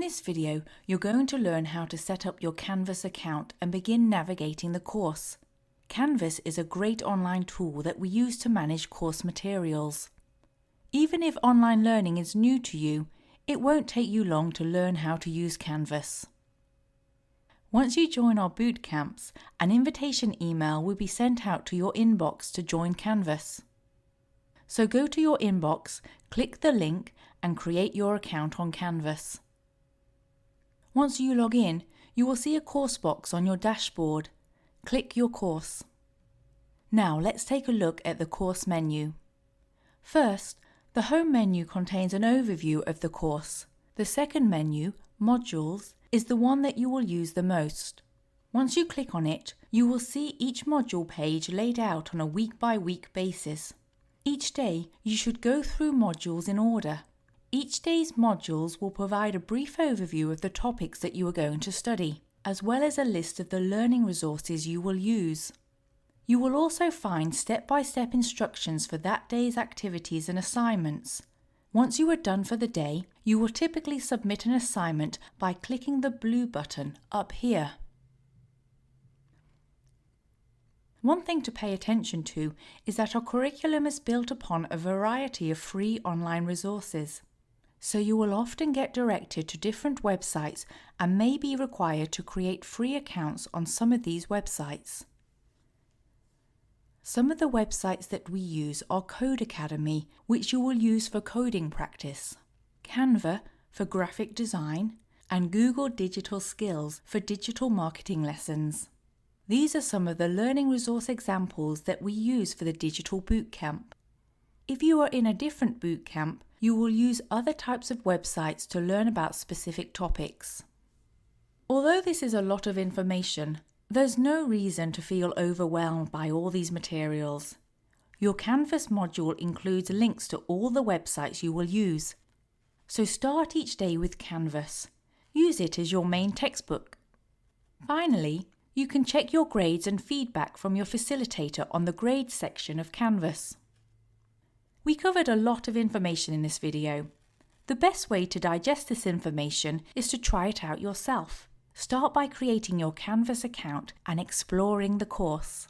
this video, you're going to learn how to set up your Canvas account and begin navigating the course. Canvas is a great online tool that we use to manage course materials. Even if online learning is new to you, it won't take you long to learn how to use Canvas. Once you join our boot camps, an invitation email will be sent out to your inbox to join Canvas. So go to your inbox, click the link and create your account on Canvas. Once you log in, you will see a course box on your dashboard. Click your course. Now let's take a look at the course menu. First, the home menu contains an overview of the course. The second menu, Modules, is the one that you will use the most. Once you click on it, you will see each module page laid out on a week-by-week basis. Each day, you should go through modules in order. Each day's modules will provide a brief overview of the topics that you are going to study, as well as a list of the learning resources you will use. You will also find step-by-step instructions for that day's activities and assignments. Once you are done for the day, you will typically submit an assignment by clicking the blue button up here. One thing to pay attention to is that our curriculum is built upon a variety of free online resources. So you will often get directed to different websites and may be required to create free accounts on some of these websites. Some of the websites that we use are Code Academy, which you will use for coding practice, Canva for graphic design, and Google Digital Skills for digital marketing lessons. These are some of the learning resource examples that we use for the digital bootcamp. If you are in a different bootcamp, you will use other types of websites to learn about specific topics. Although this is a lot of information, there's no reason to feel overwhelmed by all these materials. Your Canvas module includes links to all the websites you will use. So start each day with Canvas. Use it as your main textbook. Finally, you can check your grades and feedback from your facilitator on the grades section of Canvas. We covered a lot of information in this video. The best way to digest this information is to try it out yourself. Start by creating your Canvas account and exploring the course.